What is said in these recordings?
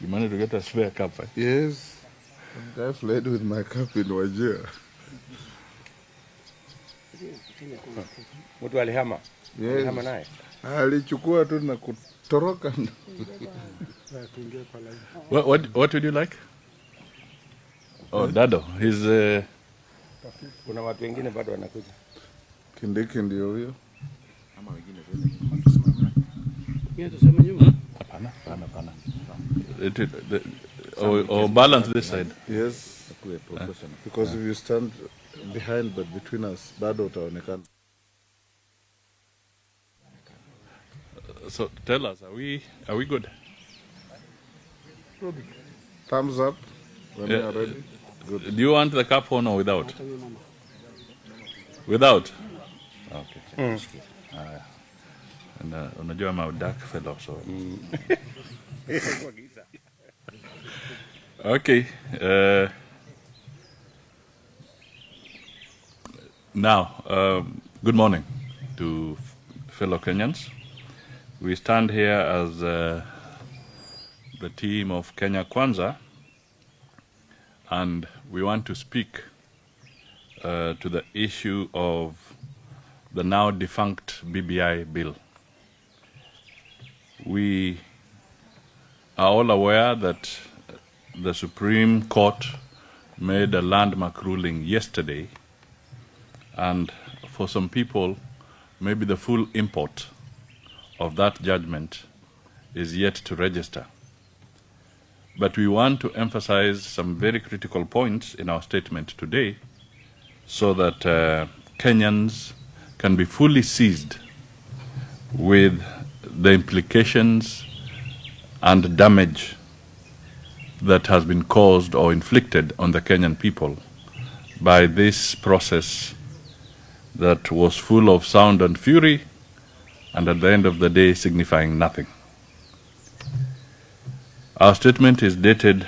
You managed to get a spare cup, eh? Yes. I fled with my cup in Wajir. Mtu alihama. Yes. Alihama naye. Alichukua tu na kutoroka. What would you like? Oh, Dado. He's Kuna watu wengine bado wanakuja. Kindiki ndio huyo. Ama wengine tuende. Hapana. Or balance this side. Yes. Because if you stand behind but between us, bado utaonekana. So tell us, are we good? Good. Thumbs up when you are ready. Good. Do you want the cup on or without? Without? Okay. And unajua I'm a dark fellow, so. Okay. Now, good morning to fellow Kenyans. We stand here as the team of Kenya Kwanza, and we want to speak to the issue of the now defunct BBI bill. We are all aware that the Supreme Court made a landmark ruling yesterday, and for some people, maybe the full import of that judgment is yet to register. But we want to emphasize some very critical points in our statement today so that Kenyans can be fully seized with the implications and damage that has been caused or inflicted on the Kenyan people by this process that was full of sound and fury, and at the end of the day signifying nothing. Our statement is dated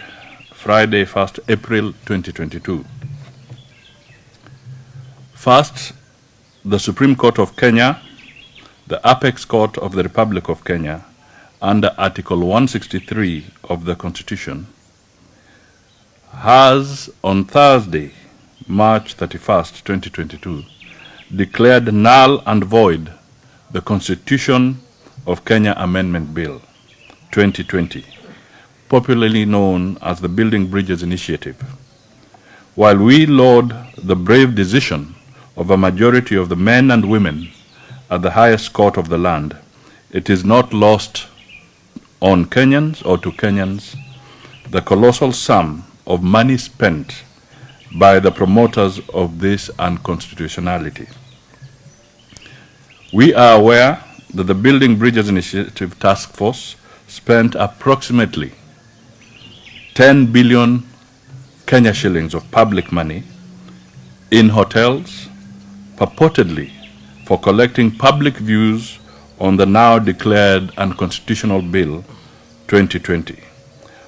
Friday, 1st April 2022. First, the Supreme Court of Kenya, the apex court of the Republic of Kenya, under Article 163 of the Constitution, has on Thursday, March 31st, 2022, declared null and void the Constitution of Kenya Amendment Bill 2020, popularly known as the Building Bridges Initiative. While we laud the brave decision of a majority of the men and women at the highest court of the land, it is not lost on Kenyans or to Kenyans the colossal sum of money spent by the promoters of this unconstitutionality. We are aware that the Building Bridges Initiative Task Force spent approximately 10 billion Kenya shillings of public money in hotels, purportedly for collecting public views on the now declared unconstitutional Bill 2020.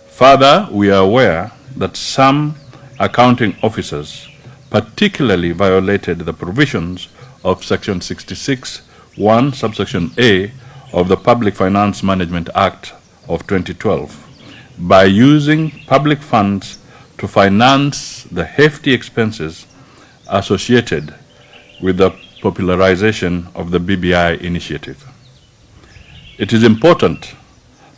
Further, we are aware that some accounting officers particularly violated the provisions of Section 66(1) subsection A of the Public Finance Management Act of 2012 by using public funds to finance the hefty expenses associated with the popularization of the BBI initiative. It is important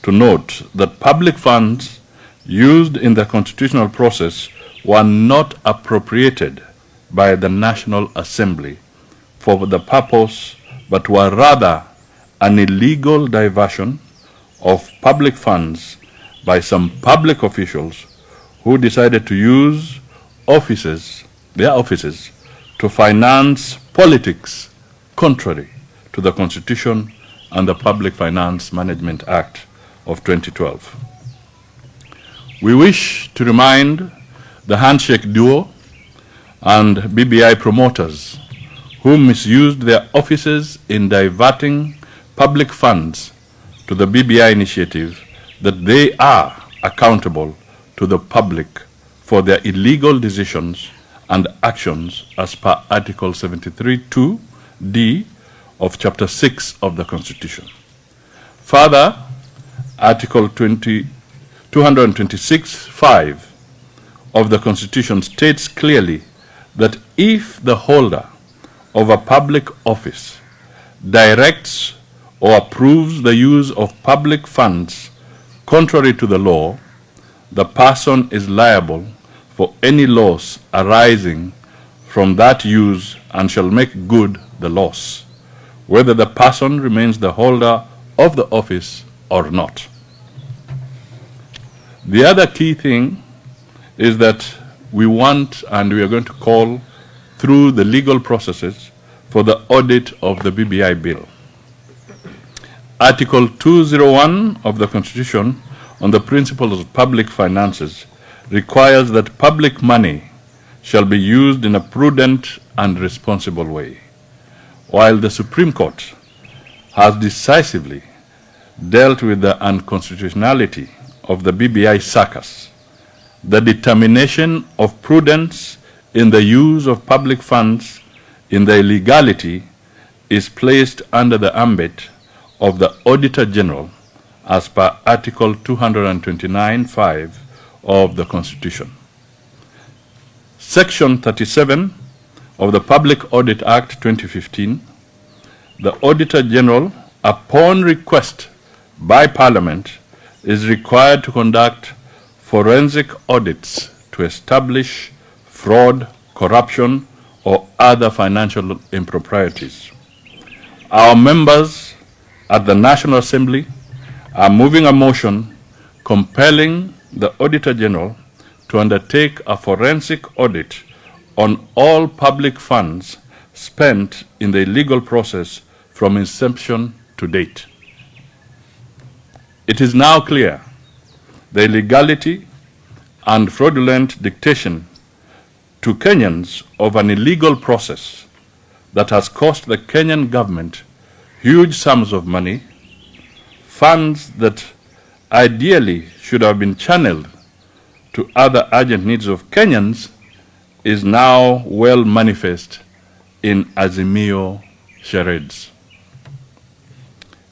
to note that public funds used in the constitutional process were not appropriated by the National Assembly for the purpose, but were rather an illegal diversion of public funds by some public officials who decided to use their offices to finance politics contrary to the Constitution and the Public Finance Management Act of 2012. We wish to remind the handshake duo and BBI promoters who misused their offices in diverting public funds to the BBI initiative that they are accountable to the public for their illegal decisions and actions as per Article 73(2)(d) of Chapter 6 of the Constitution. Further, Article 226(5) of the Constitution states clearly that if the holder of a public office directs or approves the use of public funds contrary to the law, the person is liable for any loss arising from that use and shall make good the loss, whether the person remains the holder of the office or not. The other key thing is that we want and we are going to call through the legal processes for the audit of the BBI bill. Article 201 of the Constitution on the principles of public finances requires that public money shall be used in a prudent and responsible way. While the Supreme Court has decisively dealt with the unconstitutionality of the BBI circus, the determination of prudence in the use of public funds in the illegality is placed under the ambit of the Auditor General as per Article 229(5) of the Constitution. Section 37 of the Public Audit Act 2015, the Auditor General, upon request by Parliament, is required to conduct forensic audits to establish fraud, corruption, or other financial improprieties. Our members at the National Assembly are moving a motion compelling the Auditor General to undertake a forensic audit on all public funds spent in the illegal process from inception to date. It is now clear the illegality and fraudulent dictation to Kenyans of an illegal process that has cost the Kenyan government huge sums of money, funds that ideally should have been channeled to other urgent needs of Kenyans, is now well manifest in Azimio charades.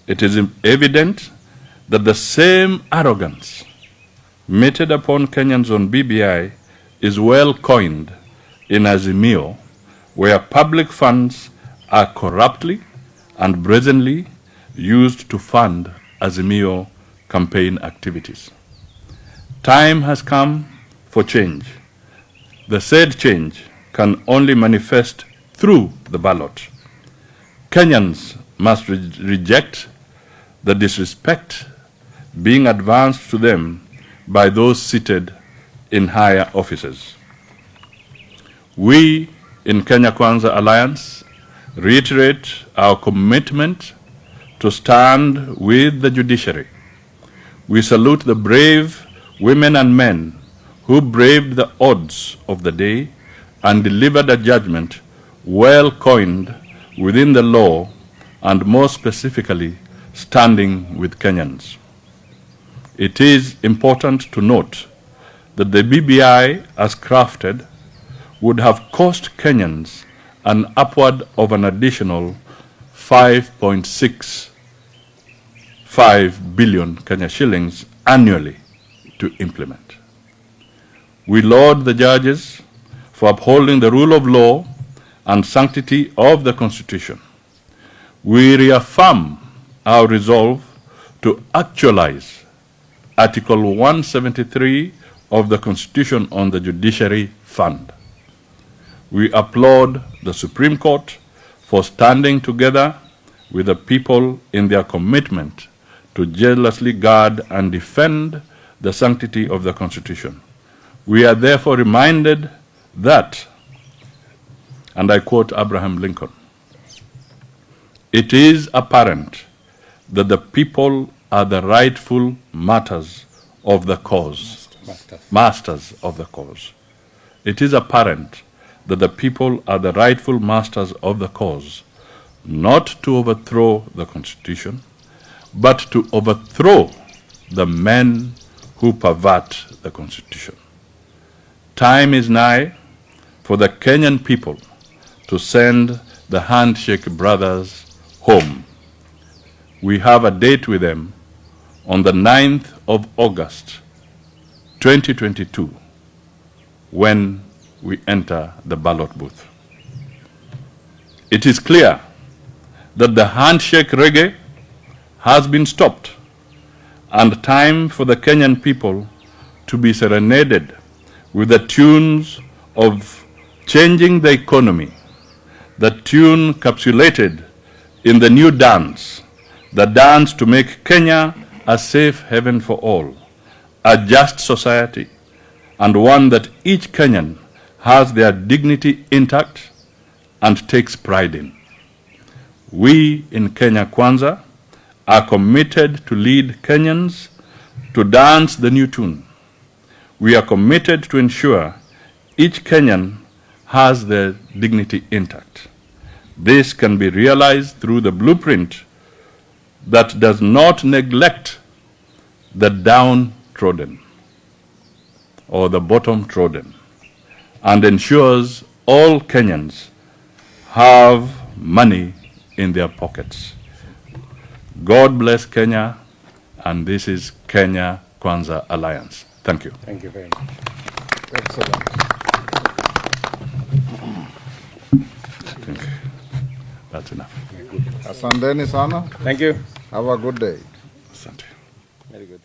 It is evident that the same arrogance meted upon Kenyans on BBI is well coined in Azimio, where public funds are corruptly and brazenly used to fund Azimio campaign activities. Time has come for change. The said change can only manifest through the ballot. Kenyans must reject the disrespect being advanced to them by those seated in higher offices. We in Kenya Kwanza Alliance reiterate our commitment to stand with the judiciary. We salute the brave women and men who braved the odds of the day and delivered a judgment well coined within the law and more specifically standing with Kenyans. It is important to note that the BBI as crafted would have cost Kenyans an upward of an additional 5.65 billion Kenya shillings annually to implement. We laud the judges for upholding the rule of law and sanctity of the Constitution. We reaffirm our resolve to actualize Article 173 of the Constitution on the Judiciary Fund. We applaud the Supreme Court for standing together with the people in their commitment to jealously guard and defend the sanctity of the Constitution. We are therefore reminded that, and I quote Abraham Lincoln, "It is apparent that the people are the rightful masters of the cause." Masters of the cause. It is apparent that the people are the rightful masters of the cause, not to overthrow the Constitution, but to overthrow the men who pervert the Constitution. Time is nigh for the Kenyan people to send the handshake brothers home. We have a date with them on the 9th of August, 2022, when we enter the ballot booth. It is clear that the handshake reggae has been stopped, and time for the Kenyan people to be serenaded with the tunes of changing the economy, the tune capsulated in the new dance, the dance to make Kenya a safe haven for all, a just society, and one that each Kenyan has their dignity intact and takes pride in. We in Kenya Kwanza are committed to lead Kenyans to dance the new tune. We are committed to ensure each Kenyan has their dignity intact. This can be realized through the blueprint that does not neglect the downtrodden or the bottom trodden and ensures all Kenyans have money in their pockets. God bless Kenya, and this is Kenya Kwanza Alliance. Thank you. Thank you very much. Excellent. Thank you. That's enough. Asanteni sana. Thank you. Have a good day. Asante. Very good.